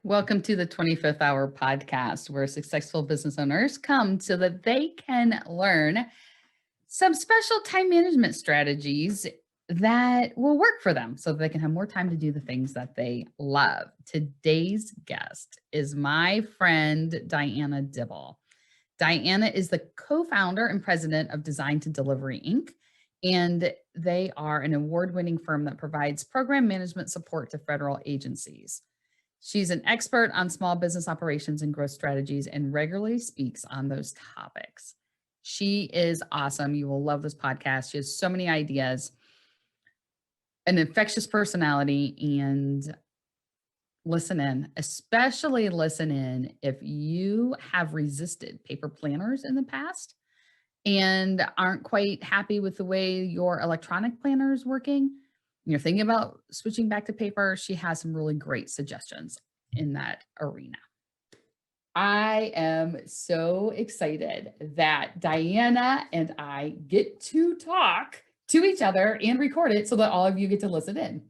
Welcome to the 25th Hour podcast, where successful business owners come so that they can learn some special time management strategies that will work for them so that they can have more time to do the things that they love. Today's guest is my friend, Diana Dibble. Diana is the co-founder and president of didnt Inc., and they are an award-winning firm that provides program management support to federal agencies. She's an expert on small business operations and growth strategies and regularly speaks on those topics. She is awesome. You will love this podcast. She has so many ideas, an infectious personality, and listen in, especially listen in if you have resisted paper planners in the past and aren't quite happy with the way your electronic planner is working. You're thinking about switching back to paper, she has some really great suggestions in that arena. I am so excited that Diana and I get to talk to each other and record it so that all of you get to listen in.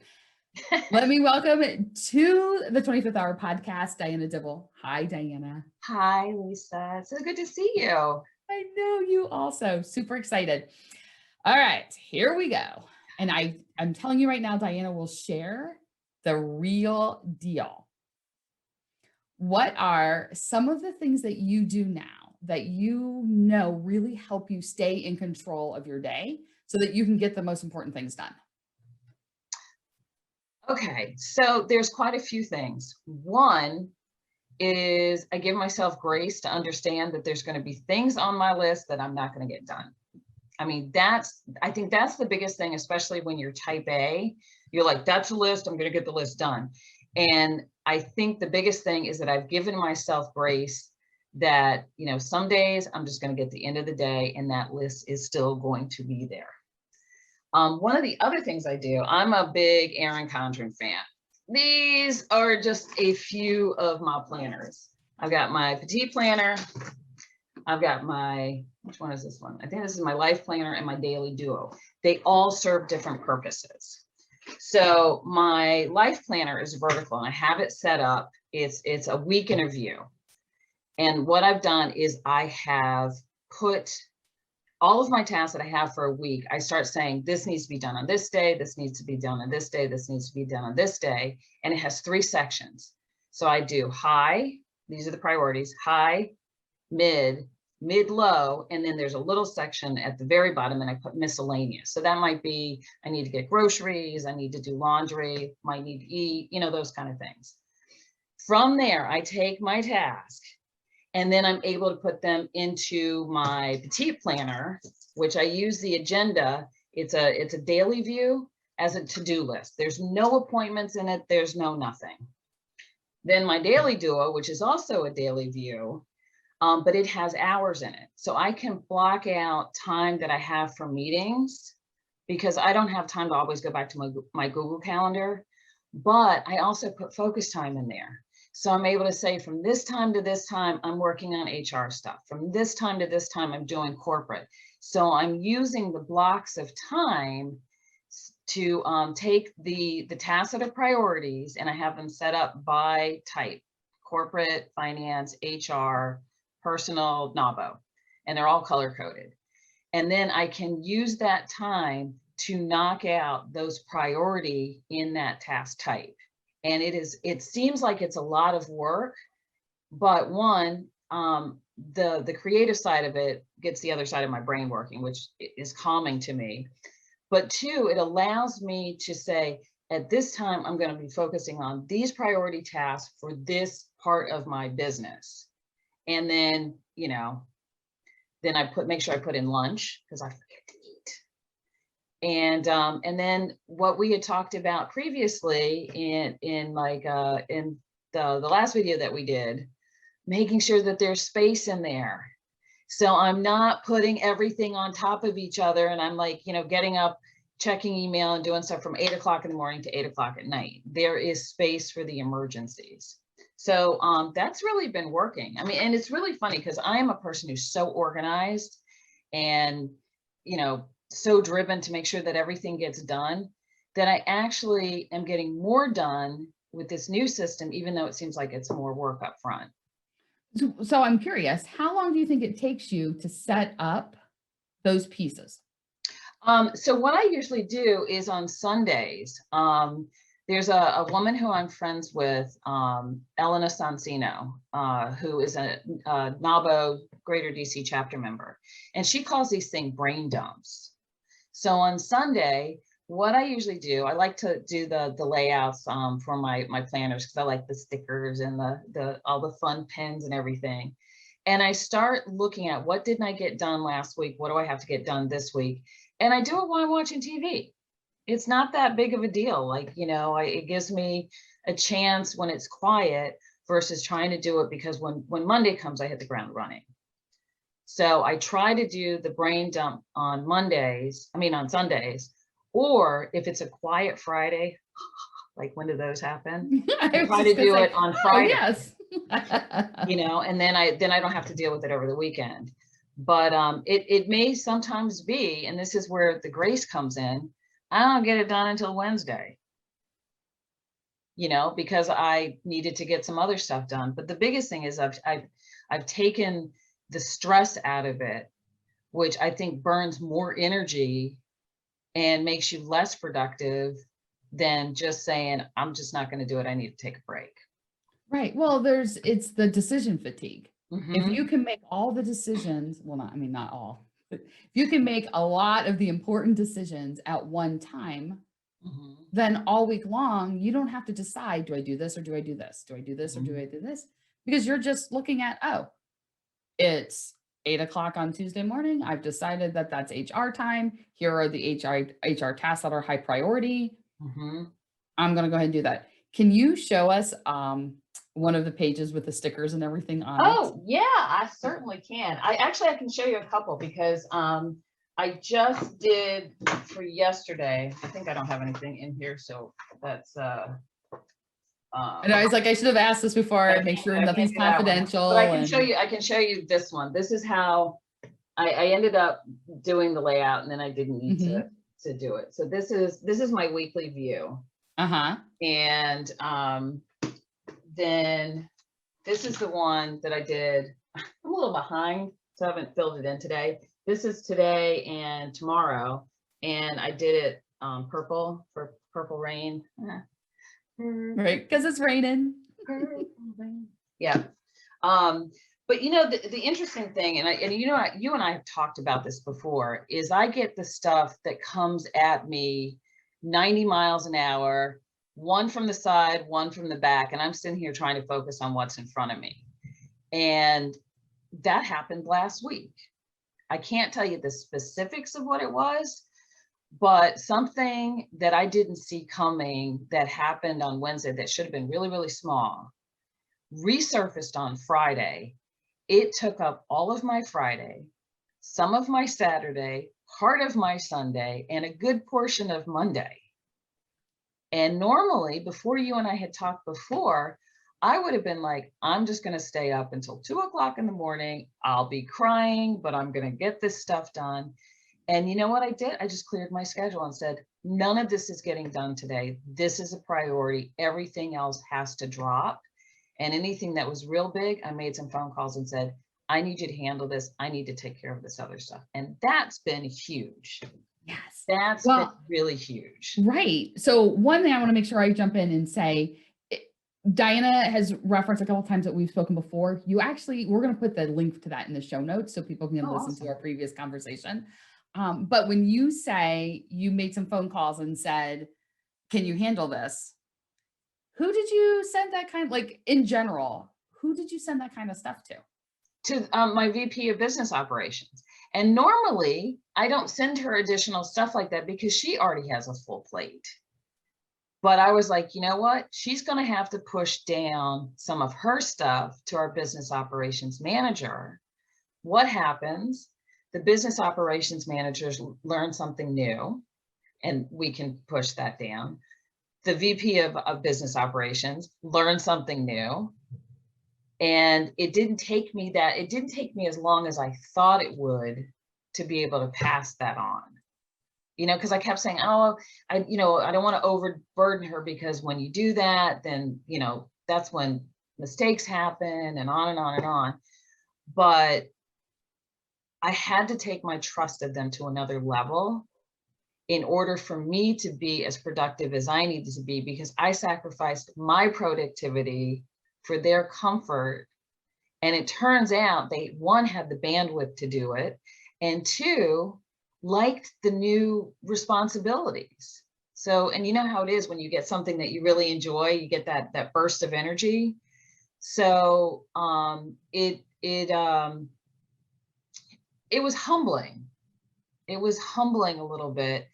Let me welcome to the 25th Hour podcast, Diana Dibble. Hi, Diana. Hi, Lisa. So good to see you. I know you also. Super excited. All right, here we go. And I'm telling you right now, Diana will share the real deal. What are some of the things that you do now that you know really help you stay in control of your day so that you can get the most important things done? Okay, so there's quite a few things. One is I give myself grace to understand that there's going to be things on my list that I'm not going to get done. I mean, I think that's the biggest thing, especially when you're type A. You're like, that's a list, I'm going to get the list done. And I think the biggest thing is that I've given myself grace that, some days I'm just going to get to the end of the day and that list is still going to be there. One of the other things I do, I'm a big Erin Condren fan. These are just a few of my planners. I've got my petite planner. I've got which one is this one? I think this is my life planner and my daily duo. They all serve different purposes. So my life planner is vertical and I have it set up. It's a week in review. And what I've done is I have put all of my tasks that I have for a week. I start saying, this needs to be done on this day. This needs to be done on this day. This needs to be done on this day. And it has 3 sections. So I do high, these are the priorities, high, mid, low, and then there's a little section at the very bottom and I put miscellaneous. So that might be, I need to get groceries, I need to do laundry, might need to eat, those kind of things. From there, I take my task and then I'm able to put them into my petite planner, which I use the agenda. It's a daily view as a to-do list. There's no appointments in it. There's no nothing. Then my daily duo, which is also a daily view, but it has hours in it. So I can block out time that I have for meetings because I don't have time to always go back to my Google Calendar, but I also put focus time in there. So I'm able to say from this time to this time, I'm working on HR stuff. From this time to this time, I'm doing corporate. So I'm using the blocks of time to take the tasks that are priorities and I have them set up by type: corporate, finance, HR, personal, NABO, and they're all color coded. And then I can use that time to knock out those priority in that task type. And it seems like it's a lot of work, but one, the creative side of it gets the other side of my brain working, which is calming to me. But 2, it allows me to say, at this time, I'm going to be focusing on these priority tasks for this part of my business. And then, then make sure I put in lunch because I forget to eat. And then what we had talked about previously in the last video that we did, making sure that there's space in there. So I'm not putting everything on top of each other and I'm like, getting up, checking email and doing stuff from 8 o'clock in the morning to 8 o'clock at night. There is space for the emergencies. So that's really been working. I mean, and it's really funny because I am a person who's so organized and, so driven to make sure that everything gets done that I actually am getting more done with this new system, even though it seems like it's more work up front. So I'm curious, how long do you think it takes you to set up those pieces? So what I usually do is on Sundays, there's a woman who I'm friends with, Elena Sansino, who is a NABO Greater DC chapter member, and she calls these things brain dumps. So on Sunday, what I usually do, I like to do the layouts for my planners, because I like the stickers and the all the fun pins and everything. And I start looking at what didn't I get done last week? What do I have to get done this week? And I do it while I'm watching TV. It's not that big of a deal. Like, you know, it gives me a chance when it's quiet versus trying to do it, because when Monday comes, I hit the ground running. So I try to do the brain dump on on Sundays, or if it's a quiet Friday, like when do those happen? I try to do it on Friday. Oh, yes. You know, and then I don't have to deal with it over the weekend. But it may sometimes be, and this is where the grace comes in, I don't get it done until Wednesday, you know, because I needed to get some other stuff done. But the biggest thing is I've taken the stress out of it, which I think burns more energy and makes you less productive than just saying, I'm just not going to do it. I need to take a break. Right. Well, it's the decision fatigue. Mm-hmm. If you can make all the decisions, well, not all, but if you can make a lot of the important decisions at one time, Mm-hmm. then all week long, you don't have to decide, do I do this or do I do this? Do I do this or do I do this? Because you're just looking at, oh, it's 8:00 on Tuesday morning. I've decided that that's HR time. Here are the HR tasks that are high priority. Mm-hmm. I'm going to go ahead and do that. Can you show us one of the pages with the stickers and everything on it? Oh, yeah, I certainly can. I can show you a couple, because I just did for yesterday. I think I don't have anything in here, so that's And I was like, I should have asked this before and make sure nothing's confidential. But I can show you this one. This is how I ended up doing the layout, and then I didn't need to do it. So this is my weekly view. And then this is the one that I did. I'm a little behind, so I haven't filled it in today. This is today and tomorrow, and I did it purple for purple rain. Right, because it's raining. Yeah. But you know, the interesting thing, and you know, you and I have talked about this before, is I get the stuff that comes at me 90 miles an hour, one from the side, one from the back, and I'm sitting here trying to focus on what's in front of me. And that happened last week. I can't tell you the specifics of what it was, but something that I didn't see coming that happened on Wednesday that should have been really, really small resurfaced on Friday. It took up all of my Friday, some of my Saturday, part of my Sunday, and a good portion of Monday. And normally, before you and I had talked before, I would have been like, I'm just going to stay up until 2:00 in the morning. I'll be crying, but I'm going to get this stuff done. And you know what I did? I just cleared my schedule and said, none of this is getting done today. This is a priority. Everything else has to drop. And anything that was real big, I made some phone calls and said, I need you to handle this. I need to take care of this other stuff. And that's been huge. Yes. That's been really huge. Right. So one thing I want to make sure I jump in and say, Diana has referenced a couple of times that we've spoken before. We're going to put the link to that in the show notes so people can listen to our previous conversation. But when you say you made some phone calls and said, can you handle this? Who did you send that in general, who did you send that kind of stuff to? To my VP of business operations. And normally I don't send her additional stuff like that because she already has a full plate. But I was like, you know what? She's going to have to push down some of her stuff to our business operations manager. What happens? The business operations managers learn something new, and we can push that down. The VP of business operations learned something new. And it didn't take me as long as I thought it would to be able to pass that on. because I kept saying, oh, I don't want to overburden her, because when you do that, then, that's when mistakes happen, and on and on and on. But I had to take my trust of them to another level in order for me to be as productive as I needed to be, because I sacrificed my productivity for their comfort. And it turns out they, one, had the bandwidth to do it, and two, liked the new responsibilities. So, and you know how it is when you get something that you really enjoy, you get that burst of energy. So it was humbling. It was humbling a little bit,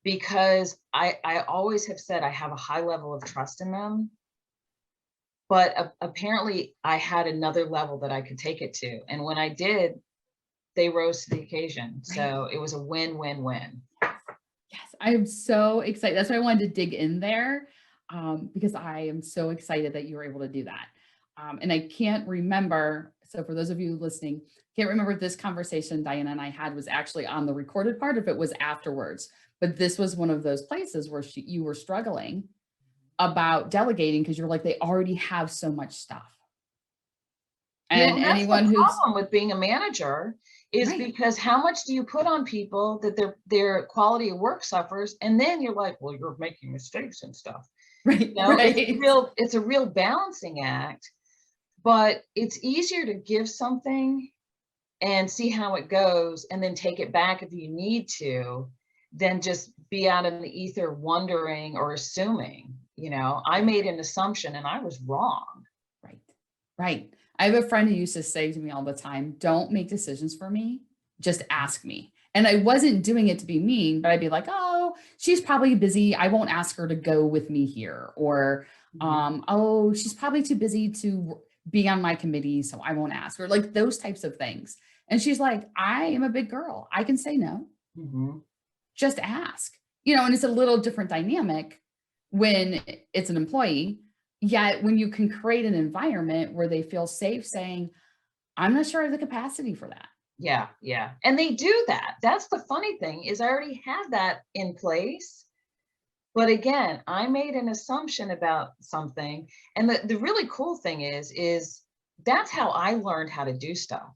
because I always have said I have a high level of trust in them, but apparently I had another level that I could take it to. And when I did, they rose to the occasion. Right. So it was a win-win-win. Yes, I am so excited. That's why I wanted to dig in there, because I am so excited that you were able to do that. And I can't remember. So for those of you listening, can't remember if this conversation Diana and I had was actually on the recorded part, if it was afterwards. But this was one of those places where you were struggling about delegating, because you're like, they already have so much stuff. And that's anyone the who's problem with being a manager is right. because how much do you put on people that their quality of work suffers, and then you're like, well, you're making mistakes and stuff. Right, right. It's a real balancing act, but it's easier to give something and see how it goes, and then take it back if you need to, than just be out in the ether wondering or assuming. I made an assumption and I was wrong. Right, right. I have a friend who used to say to me all the time, don't make decisions for me, just ask me. And I wasn't doing it to be mean, but I'd be like, oh, she's probably busy, I won't ask her to go with me here. Or, oh, she's probably too busy to be on my committee, so I won't ask her, like those types of things. And she's like, I am a big girl, I can say no. Just ask. And it's a little different dynamic when it's an employee. Yet when you can create an environment where they feel safe saying, I'm not sure I have the capacity for that. Yeah. And they do that. That's the funny thing, is I already had that in place. But again, I made an assumption about something. And the really cool thing is that's how I learned how to do stuff,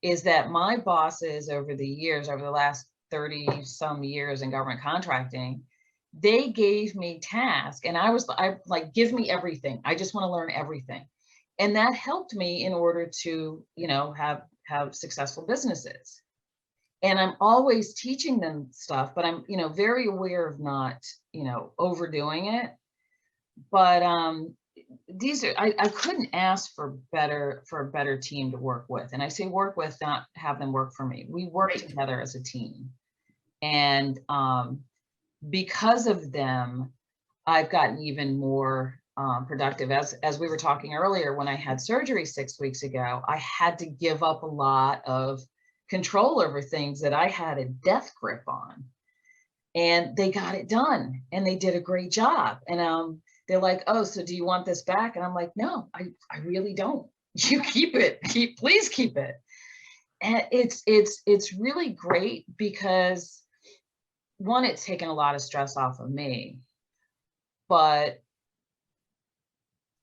is that my bosses over the last 30 some years in government contracting, they gave me tasks, and I like, give me everything. I just want to learn everything. And that helped me in order to, have successful businesses. And I'm always teaching them stuff, but I'm, very aware of not, overdoing it. But I couldn't ask for a better team to work with. And I say work with, not have them work for me. We work together as a team. And because of them, I've gotten even more productive. As we were talking earlier, when I had surgery 6 weeks ago, I had to give up a lot of control over things that I had a death grip on. And they got it done, and they did a great job. And they're like, oh, so do you want this back? And I'm like, no, I really don't. You keep it. Please keep it. And it's really great, because one, it's taken a lot of stress off of me, but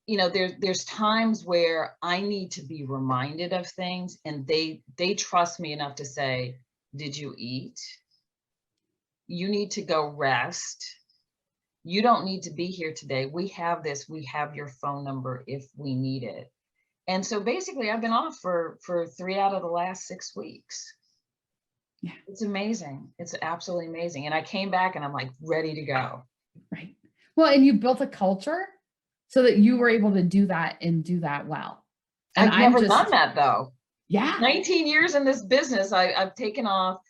there's times where I need to be reminded of things, and they trust me enough to say, did you eat? You need to go rest. You don't need to be here today. We have this, we have your phone number if we need it. And so basically I've been off for 3 out of the last 6 weeks. Yeah. It's amazing. It's absolutely amazing. And I came back and I'm like ready to go. Right. Well, and you built a culture so that you were able to do that and do that well. And I've never done that though. Yeah. 19 years in this business. I've taken off.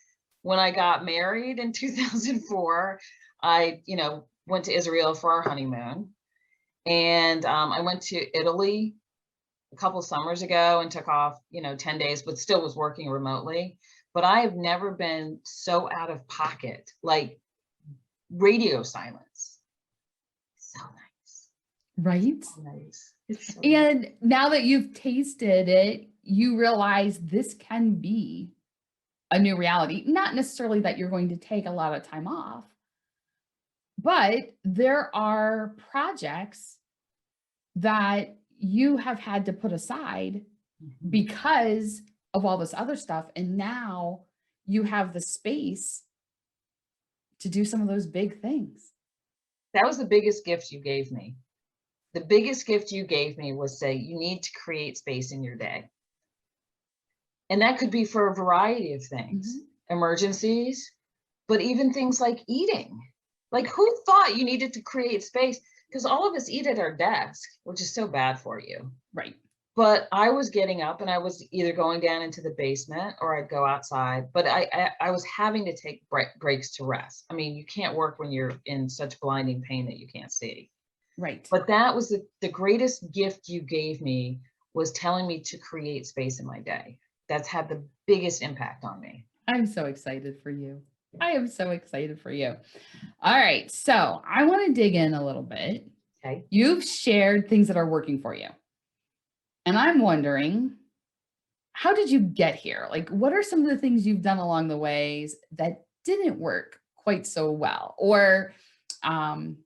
When I got married in 2004, I, went to Israel for our honeymoon. And I went to Italy a couple summers ago and took off, 10 days, but still was working remotely. But I have never been so out of pocket, like radio silence. So nice. Right? So nice. It's so and nice. Now that you've tasted it, you realize this can be a new reality. Not necessarily that you're going to take a lot of time off, but there are projects that you have had to put aside Mhm. because of all this other stuff. And now you have the space to do some of those big things. That was the biggest gift you gave me. The biggest gift you gave me was say, you need to create space in your day. And that could be for a variety of things, emergencies, but even things like eating. Like, who thought you needed to create space? Because all of us eat at our desk, which is so bad for you. Right. But I was getting up and I was either going down into the basement or I'd go outside, but I was having to take breaks to rest. I mean, you can't work when you're in such blinding pain that you can't see. Right. But that was the greatest gift you gave me, was telling me to create space in my day. That's had the biggest impact on me. I'm so excited for you. I am so excited for you. All right. So I want to dig in a little bit. Okay. You've shared things that are working for you. And I'm wondering, how did you get here? Like, what are some of the things you've done along the ways that didn't work quite so well? Or, I'm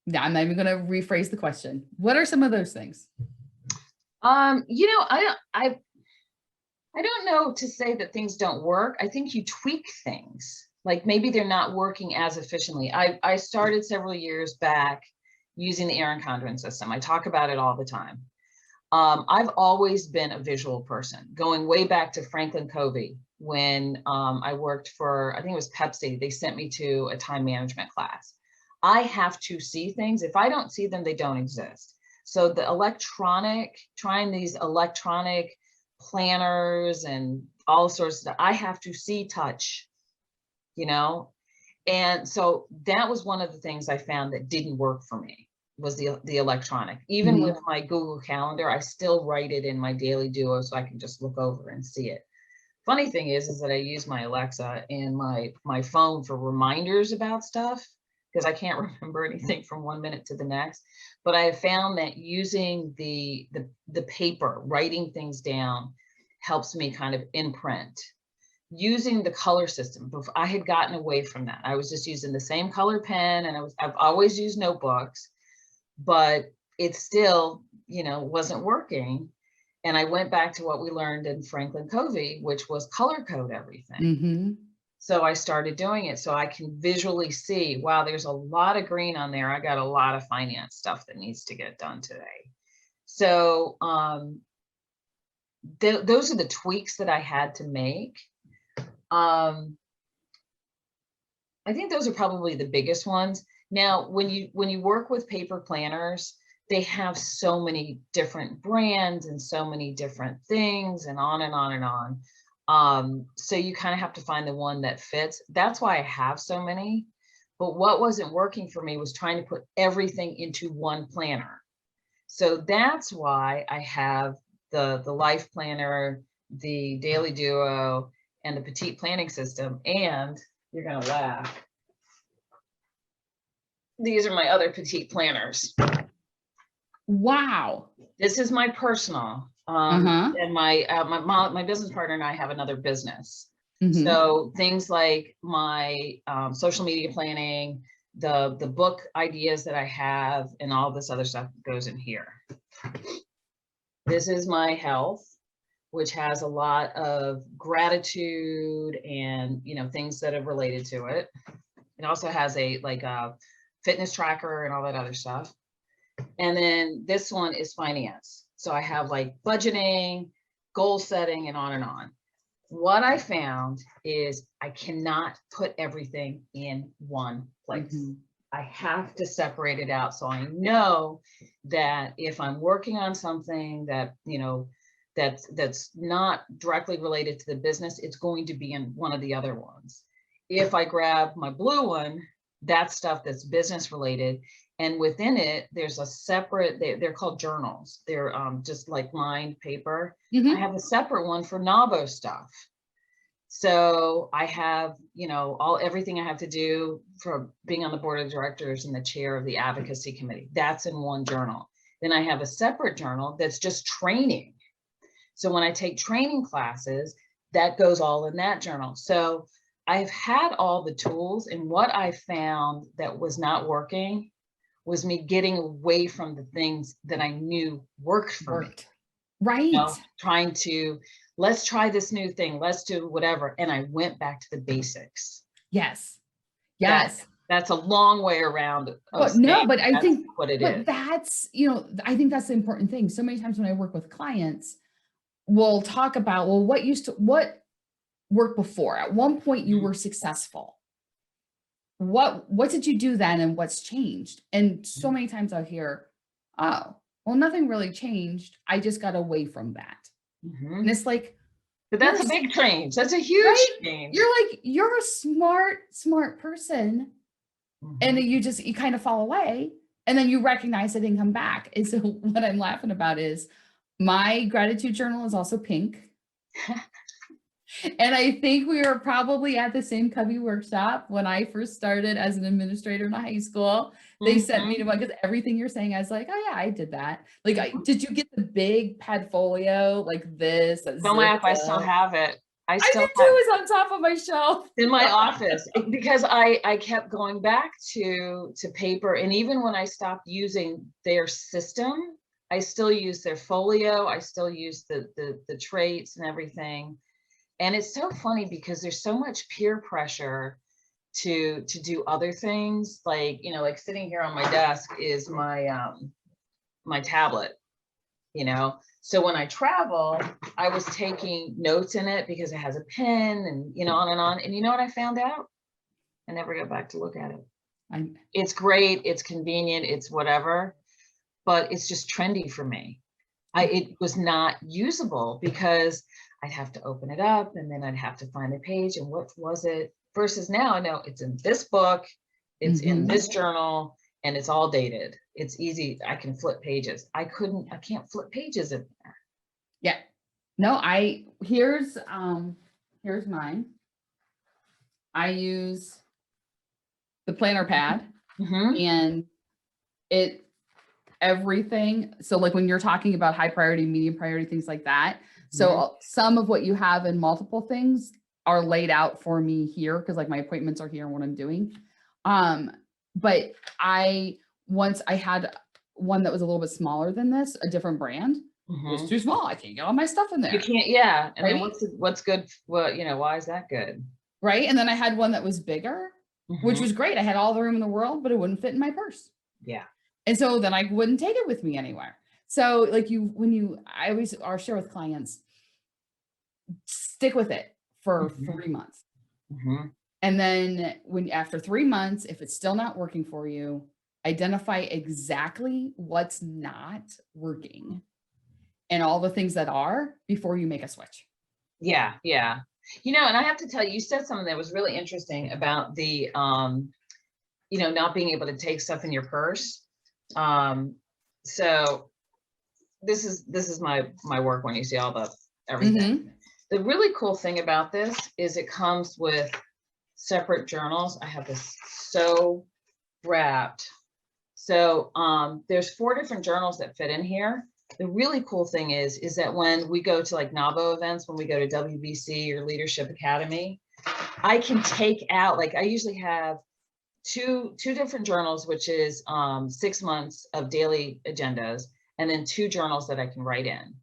not even going to rephrase the question. What are some of those things? You know, I don't know to say that things don't work. I think you tweak things. Like, maybe they're not working as efficiently. I started several years back using the Aaron Condren system. I talk about it all the time. I've always been a visual person, going way back to Franklin Covey when I worked for, I think it was Pepsi. They sent me to a time management class. I have to see things. If I don't see them, they don't exist. So trying these electronic planners and all sorts of stuff, I have to see, touch, you know? And so that was one of the things I found that didn't work for me, was the electronic. Even with my Google Calendar, I still write it in my Daily Duo so I can just look over and see it. Funny thing is that I use my Alexa and my phone for reminders about stuff, because I can't remember anything from one minute to the next. But I have found that using the paper, writing things down, helps me kind of imprint. Using the color system, I had gotten away from that. I was just using the same color pen, and I've always used notebooks, but it still, wasn't working. And I went back to what we learned in Franklin Covey, which was color code everything. So I started doing it so I can visually see, wow, there's a lot of green on there. I got a lot of finance stuff that needs to get done today. So those are the tweaks that I had to make. I think those are probably the biggest ones. Now, when you work with paper planners, they have so many different brands and so many different things, and on and on and on. So you kind of have to find the one that fits. That's why I have so many. But what wasn't working for me was trying to put everything into one planner. So that's why I have the Life Planner, the Daily Duo, and the Petite Planning System. And you're gonna laugh, these are my other Petite planners. Wow. This is my personal, and my business partner and I have another business. So things like my social media planning, the book ideas that I have, and all this other stuff goes in here. This is my health, which has a lot of gratitude and things that are related to it. It also has a fitness tracker and all that other stuff. And then this one is finance. So I have like budgeting, goal setting, and on and on. What I found is I cannot put everything in one place. I have to separate it out. So I know that if I'm working on something that, that's not directly related to the business, it's going to be in one of the other ones. If I grab my blue one, that's stuff that's business related. And within it, there's a separate, they're called journals. They're just like lined paper. I have a separate one for Navo stuff. So I have, everything I have to do for being on the board of directors and the chair of the advocacy committee. That's in one journal. Then I have a separate journal that's just training. So when I take training classes, that goes all in that journal. So I've had all the tools, and what I found that was not working was me getting away from the things that I knew worked for me. Right. Trying to, let's try this new thing, let's do whatever. And I went back to the basics. Yes. Yes. That's a long way around. But no, but I think what it but is. that's, I think that's the important thing. So many times when I work with clients, we'll talk about, well, what worked before? At one point you were successful. What did you do then and what's changed? And so many times I hear, oh, well, nothing really changed. I just got away from that. And it's like, but that's a big change. That's a huge change. You're a smart person. And then you kind of fall away, and then you recognize it and come back. And so what I'm laughing about is my gratitude journal is also pink. And I think we were probably at the same Cubby workshop when I first started as an administrator in high school. They sent me to one, because everything you're saying, I was like, oh yeah, I did that. Like, did you get the big Padfolio like this? Don't laugh, I still have it. I do too. It's on top of my shelf in my office, because I kept going back to paper. And even when I stopped using their system, I still use their folio. I still use the traits and everything. And it's so funny because there's so much peer pressure to do other things. Like, like sitting here on my desk is my my tablet, So when I travel, I was taking notes in it because it has a pen and, on and on. And you know what I found out? I never go back to look at it. It's great. It's convenient. It's whatever, but it's just trendy for me. It was not usable because I'd have to open it up and then I'd have to find the page and what was it, versus now I know it's in this book, it's in this journal, and it's all dated. It's easy. I can flip pages. I can't flip pages in there. Yeah. No, here's mine. I use the planner pad and everything. So like when you're talking about high priority, medium priority, things like that. So some of what you have in multiple things are laid out for me here, because like my appointments are here and what I'm doing. But once I had one that was a little bit smaller than this, a different brand. It was too small. I can't get all my stuff in there. You can't, yeah. And then what's good? Well, why is that good? Right. And then I had one that was bigger, which was great. I had all the room in the world, but it wouldn't fit in my purse. Yeah. And so then I wouldn't take it with me anywhere. So like I always share with clients, stick with it for 3 months. And then after 3 months, if it's still not working for you, identify exactly what's not working and all the things that are before you make a switch. Yeah. Yeah. And I have to tell you, you said something that was really interesting about the, not being able to take stuff in your purse. So this is my work when you see all the everything. The really cool thing about this is it comes with separate journals. I have this so wrapped. So there's 4 different journals that fit in here. The really cool thing is that when we go to like NAVO events, when we go to WBC or Leadership Academy, I can take out, like I usually have two different journals, which is 6 months of daily agendas, and then 2 journals that I can write in.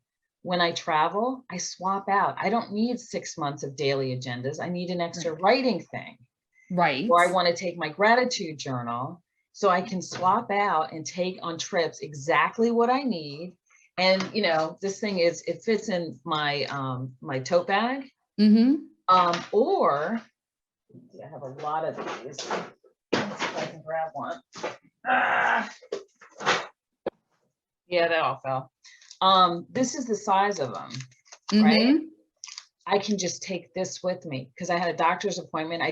When I travel, I swap out. I don't need 6 months of daily agendas. I need an extra writing thing. Right. Or I want to take my gratitude journal, so I can swap out and take on trips exactly what I need. And this thing it fits in my my tote bag. Or I have a lot of these. Let's see if I can grab one. Yeah, that all fell. This is the size of them, right? I can just take this with me because I had a doctor's appointment. I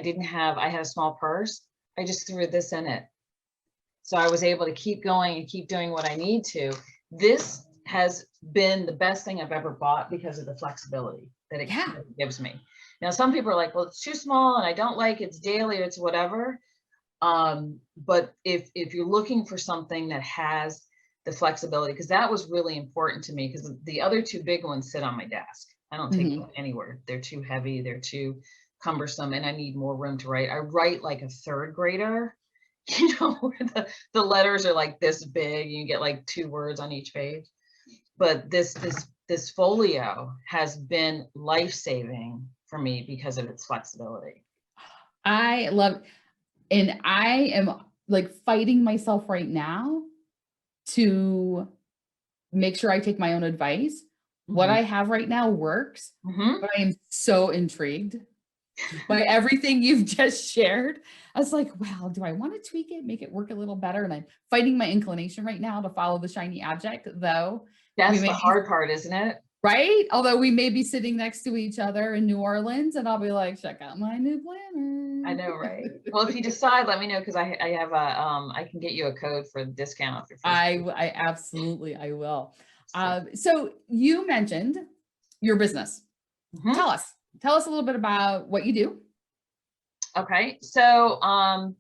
had a small purse. I just threw this in it. So I was able to keep going and keep doing what I need to. This has been the best thing I've ever bought because of the flexibility that it gives me. Now, some people are like, well, it's too small and I don't like it's daily or it's whatever. But if you're looking for something that has the flexibility, because that was really important to me, because the other 2 big ones sit on my desk. I don't take them anywhere. They're too heavy. They're too cumbersome, and I need more room to write. I write like a third grader, where the letters are like this big. You get like 2 words on each page. But this folio has been life-saving for me because of its flexibility. I love, and I am like fighting myself right now to make sure I take my own advice. What I have right now works, but I am so intrigued by everything you've just shared. I was like, well, do I want to tweak it, make it work a little better? And I'm fighting my inclination right now to follow the shiny object, though. That's the hard part, isn't it? Right? Although we may be sitting next to each other in New Orleans and I'll be like, check out my new planner. I know, right? Well, if you decide, let me know, because I have I can get you a code for the discount off your first. I absolutely, I will. So you mentioned your business. Tell us a little bit about what you do. Okay. So,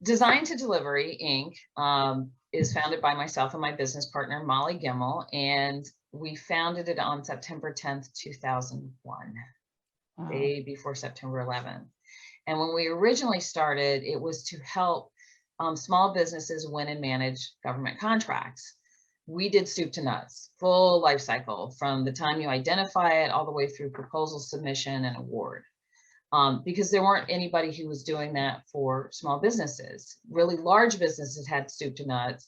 Design to Delivery Inc. Is founded by myself and my business partner, Molly Gimmel, and we founded it on September 10th, 2001, day before September 11th. And when we originally started, it was to help small businesses win and manage government contracts. We did soup to nuts, full life cycle, from the time you identify it all the way through proposal submission and award. Because there weren't anybody who was doing that for small businesses. Really large businesses had soup to nuts.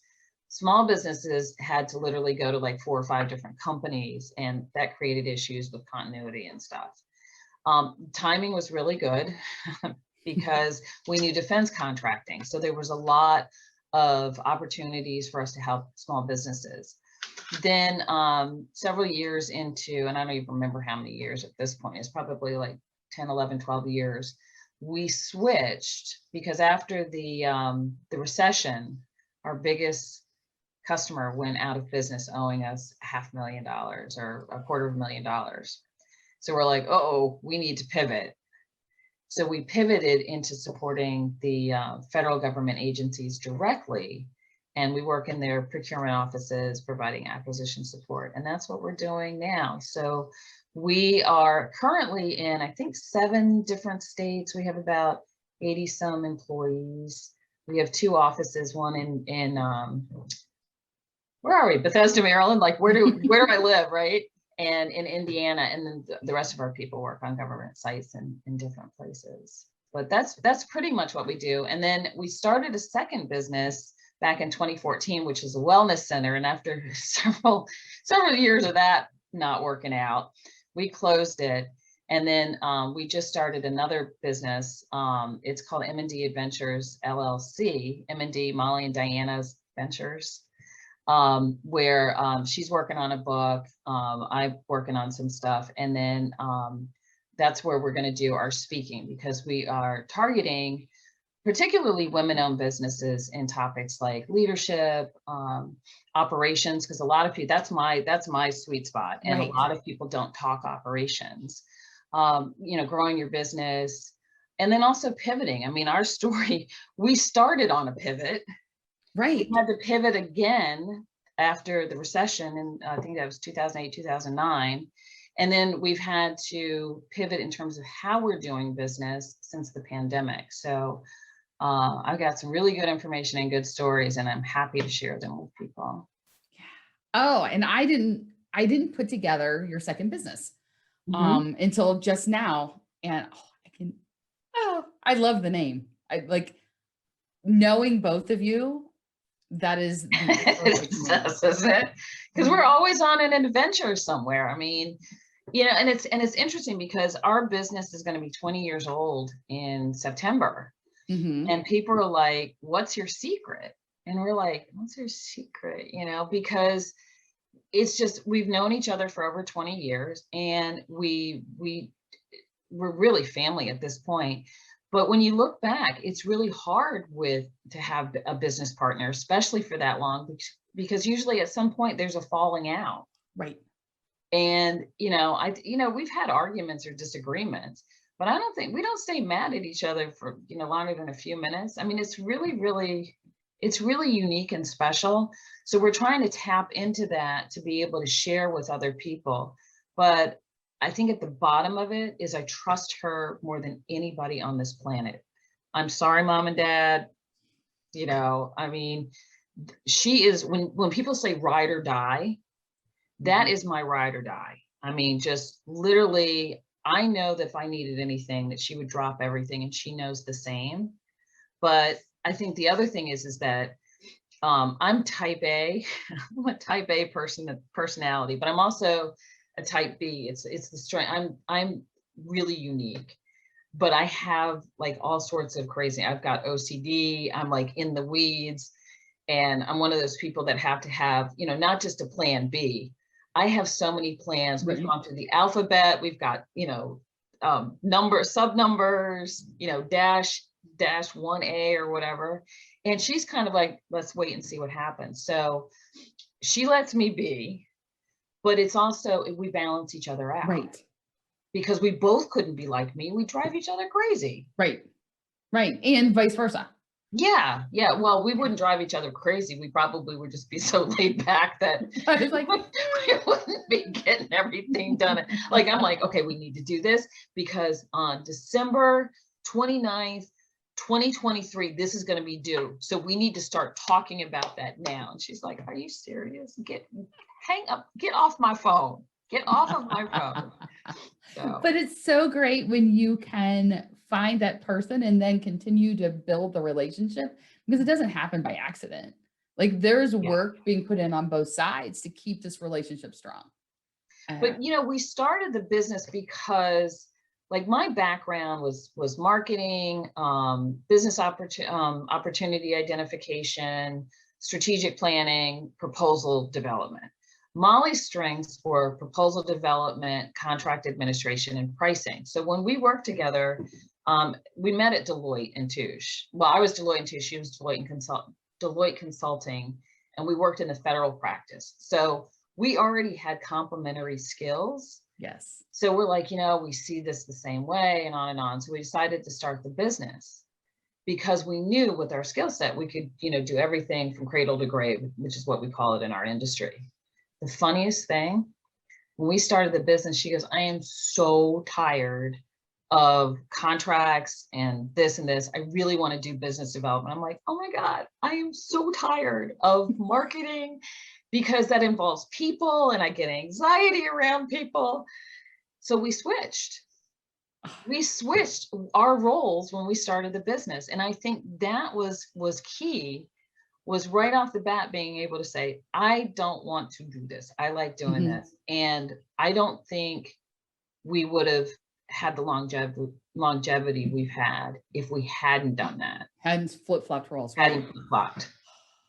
Small businesses had to literally go to like 4 or 5 different companies, and that created issues with continuity and stuff. Timing was really good because we knew defense contracting. So there was a lot of opportunities for us to help small businesses. Then several years into, and I don't even remember how many years at this point, it's probably like 10, 11, 12 years, we switched because after the recession, our biggest customer went out of business owing us $500,000 or $250,000. So we're like, oh, we need to pivot. So we pivoted into supporting the federal government agencies directly, and we work in their procurement offices, providing acquisition support, and that's what we're doing now. So we are currently in, I think, 7 different states. We have about 80 some employees. We have 2 offices, one in where are we? Bethesda, Maryland. Like where do I live, right? And in Indiana, and then the rest of our people work on government sites in different places. But that's pretty much what we do. And then we started a second business back in 2014, which is a wellness center. And after several years of that not working out, we closed it. And then we just started another business. It's called M&D Adventures LLC, M&D, Molly and Diana's Ventures, where she's working on a book. I'm working on some stuff. And then that's where we're going to do our speaking, because we are targeting particularly women-owned businesses in topics like leadership, operations, because a lot of people, that's my sweet spot. And right. A lot of people don't talk operations, growing your business, and then also pivoting. I mean, our story, we started on a pivot. Right. We had to pivot again after the recession, and I think that was 2008, 2009. And then we've had to pivot in terms of how we're doing business since the pandemic. So I've got some really good information and good stories, and I'm happy to share them with people. Oh, and I didn't put together your second business until just now. And I love the name. I like knowing both of you. That is isn't it? Because we're always on an adventure somewhere. I mean, and it's interesting because our business is going to be 20 years old in September. And people are like, what's your secret? And we're like, what's your secret? Because it's just, we've known each other for over 20 years, and we're really family at this point. But when you look back, it's really hard to have a business partner, especially for that long, because usually at some point there's a falling out. Right. And, we've had arguments or disagreements, but I don't think we don't stay mad at each other for, longer than a few minutes. I mean, it's really unique and special. So we're trying to tap into that to be able to share with other people. But I think at the bottom of it is I trust her more than anybody on this planet. I'm sorry, mom and dad. I mean, she is, when people say ride or die, that is my ride or die. I mean, just literally, I know that if I needed anything, that she would drop everything, and she knows the same. But I think the other thing is that I'm type A. I'm a type A personality, but I'm also a type B. It's the strength. I'm really unique, but I have like all sorts of crazy. I've got OCD. I'm like in the weeds, and I'm one of those people that have to have, not just a plan B. I have so many plans. We've gone through the alphabet. We've got, numbers, sub numbers, dash 1A or whatever. And she's kind of like, let's wait and see what happens. So she lets me be, but it's also, we balance each other out. Right. Because we both couldn't be like me. We drive each other crazy. Right. Right. And vice versa. Yeah. Yeah. Well, we wouldn't drive each other crazy. We probably would just be so laid back that I was like, we wouldn't be getting everything done. Like, I'm like, okay, we need to do this because on December 29th, 2023, this is going to be due. So we need to start talking about that now. And she's like, are you serious? Hang up, get off my phone. Get off of my phone. So. But it's so great when you can find that person and then continue to build the relationship, because it doesn't happen by accident. Like there's work being put in on both sides to keep this relationship strong. But we started the business because like my background was marketing, business opportunity identification, strategic planning, proposal development. Molly's strengths were proposal development, contract administration, and pricing. So when we worked together, we met at Deloitte and Touche. Well, I was Deloitte and Touche, she was Deloitte Consulting, and we worked in the federal practice. So we already had complementary skills. Yes. So we're like, we see this the same way, and on and on. So we decided to start the business because we knew with our skill set, we could, do everything from cradle to grave, which is what we call it in our industry. The funniest thing, when we started the business, she goes, I am so tired of contracts and this and this. I really want to do business development. I'm like, oh my God, I am so tired of marketing because that involves people and I get anxiety around people. So we switched. We switched our roles when we started the business. And I think that was key, was right off the bat being able to say, I don't want to do this. I like doing this. And I don't think we would have had the longevity we've had if we hadn't done that. Hadn't flip-flopped roles. Hadn't flip-flopped.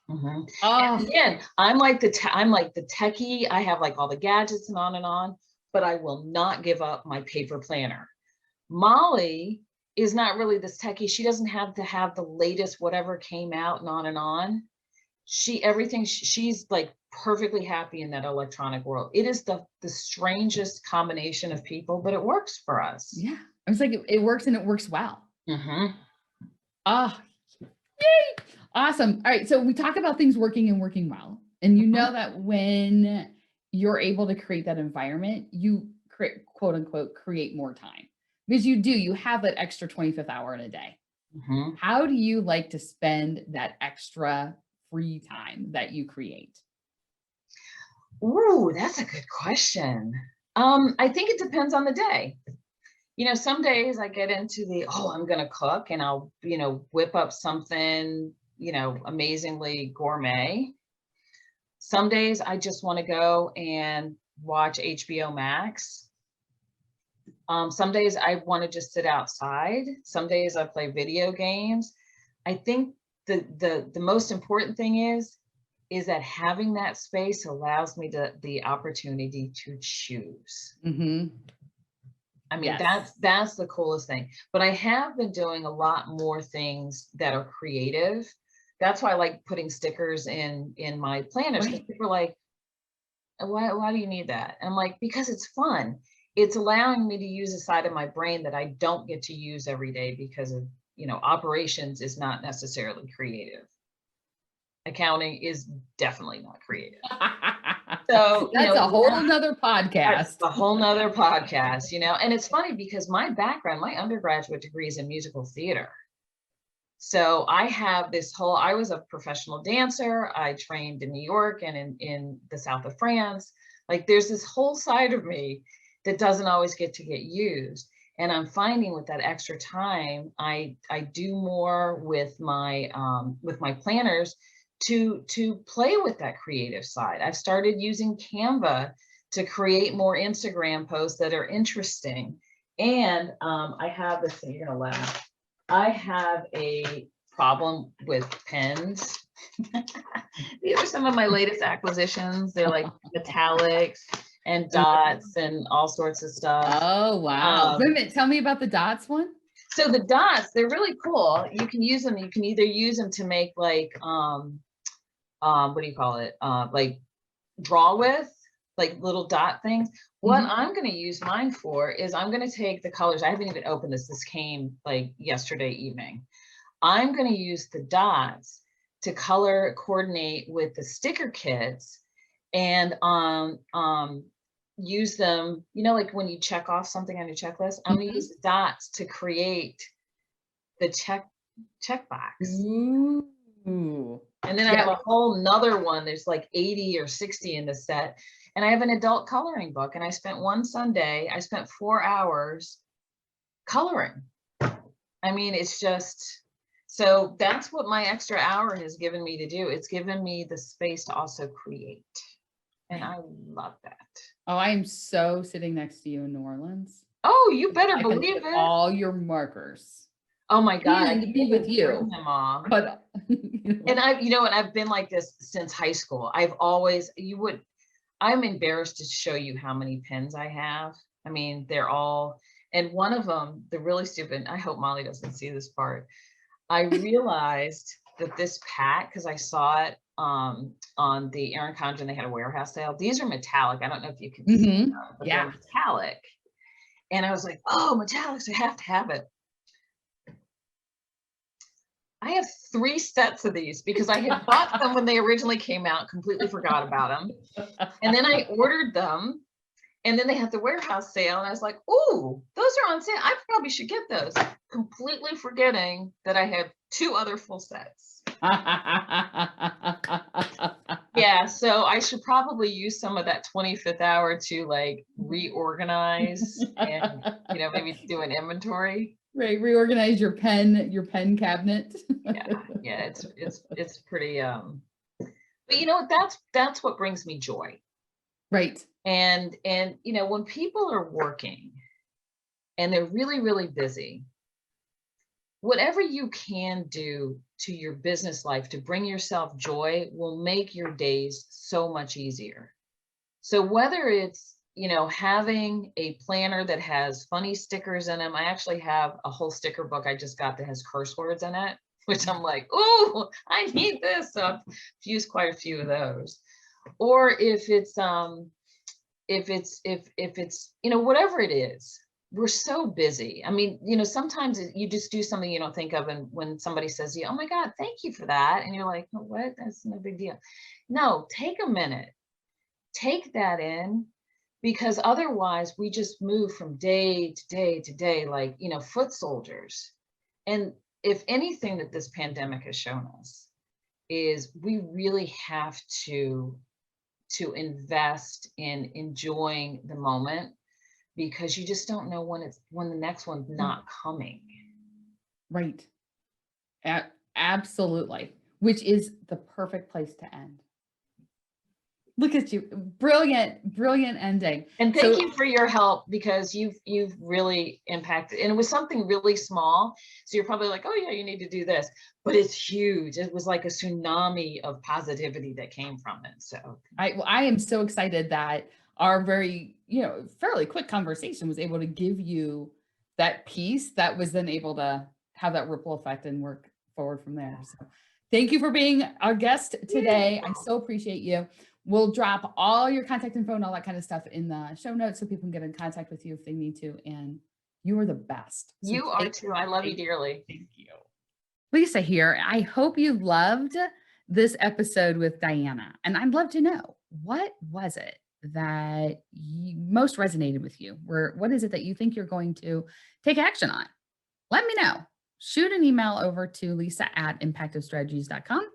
Oh. And again, I'm like the techie. I have like all the gadgets and on, but I will not give up my paper planner. Molly is not really this techie. She doesn't have to have the latest whatever came out and on. She's like perfectly happy in that electronic world. It is the strangest combination of people, but it works for us. Yeah. I was like, it works and it works well. Mm-hmm. Yay. Awesome. All right. So we talk about things working and working well. And you know that when you're able to create that environment, you create, quote unquote, create more time. Because you have that extra 25th hour in a day. Mm-hmm. How do you like to spend that extra free time that you create? Ooh, that's a good question. I think it depends on the day. Some days I get into I'm going to cook and I'll, whip up something, amazingly gourmet. Some days I just want to go and watch HBO Max. Some days I want to just sit outside. Some days I play video games. I think the most important thing is that having that space allows me the opportunity to choose. Mm-hmm. I mean, that's the coolest thing. But I have been doing a lot more things that are creative. That's why I like putting stickers in my planners. Because people are like, why do you need that? And I'm like, because it's fun. It's allowing me to use a side of my brain that I don't get to use every day because of, operations is not necessarily creative. accounting is definitely not creative. So, that's a whole nother podcast. That's a whole nother podcast, and it's funny because my background, my undergraduate degree is in musical theater. So I have I was a professional dancer. I trained in New York and in the south of France. Like there's this whole side of me that doesn't always get used. And I'm finding with that extra time, I do more with my planners to play with that creative side. I've started using Canva to create more Instagram posts that are interesting. And I have this thing, you're gonna laugh. I have a problem with pens. These are some of my latest acquisitions. They're like metallics and dots and all sorts of stuff. Oh, wow. Wait a minute, tell me about the dots one. So the dots, they're really cool. You can use them. You can either use them to make like, what do you call it? Like draw with, like little dot things. What I'm going to use mine for is I'm going to take the colors. I haven't even opened this. This came like yesterday evening. I'm going to use the dots to color coordinate with the sticker kits and use them, like when you check off something on your checklist, I'm going to use the dots to create the check box. Ooh. And then I have a whole nother one. There's like 80 or 60 in the set. And I have an adult coloring book. And I spent one Sunday, 4 hours coloring. I mean, it's just, so that's what my extra hour has given me to do. It's given me the space to also create. And I love that. Oh, I am so sitting next to you in New Orleans. Oh, you better believe it. All your markers. Oh my God. And to be with you. But and I've been like this since high school. I'm embarrassed to show you how many pens I have. I mean, they're all, and one of them, the really stupid, I hope Molly doesn't see this part. I realized that this pack, because I saw it on the Erin Condren, they had a warehouse sale. These are metallic. I don't know if you can see them, but they're metallic. And I was like, oh, metallics, I have to have it. I have 3 sets of these because I had bought them when they originally came out, completely forgot about them. And then I ordered them and then they had the warehouse sale and I was like, ooh, those are on sale. I probably should get those. Completely forgetting that I have 2 other full sets. Yeah, so I should probably use some of that 25th hour to like reorganize and, maybe do an inventory. Right, reorganize your pen cabinet. yeah, it's pretty but that's what brings me joy. Right. And when people are working and they're really, really busy, whatever you can do to your business life to bring yourself joy will make your days so much easier. So whether it's having a planner that has funny stickers in them. I actually have a whole sticker book I just got that has curse words in it, which I'm like, oh, I need this. So I've used quite a few of those. Or if it's whatever it is, we're so busy. I mean, sometimes you just do something you don't think of. And when somebody says, oh my God, thank you for that. And you're like, oh, what? That's no big deal. No, take a minute, take that in. Because otherwise we just move from day to day to day, like, foot soldiers. And if anything that this pandemic has shown us is we really have to invest in enjoying the moment because you just don't know when the next one's not coming. Right. Absolutely. Which is the perfect place to end. Look at you. Brilliant ending. And thank you for your help because you've really impacted, and it was something really small. So you're probably like, oh yeah, you need to do this, but it's huge. It was like a tsunami of positivity that came from it. So I am so excited that our very, fairly quick conversation was able to give you that piece that was then able to have that ripple effect and work forward from there. So thank you for being our guest today. I so appreciate you. We'll drop all your contact info and all that kind of stuff in the show notes so people can get in contact with you if they need to. And you are the best. So you are too. I love you dearly. Thank you. Lisa here. I hope you loved this episode with Diana, and I'd love to know, what was it that most resonated with you? What is it that you think you're going to take action on? Let me know. Shoot an email over to lisa@impactivestrategies.com,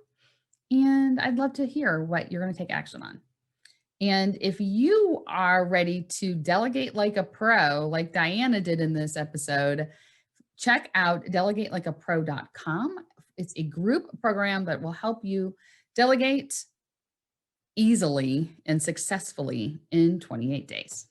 and I'd love to hear what you're going to take action on. And if you are ready to delegate like a pro, like Diana did in this episode, check out delegatelikeapro.com. It's a group program that will help you delegate easily and successfully in 28 days.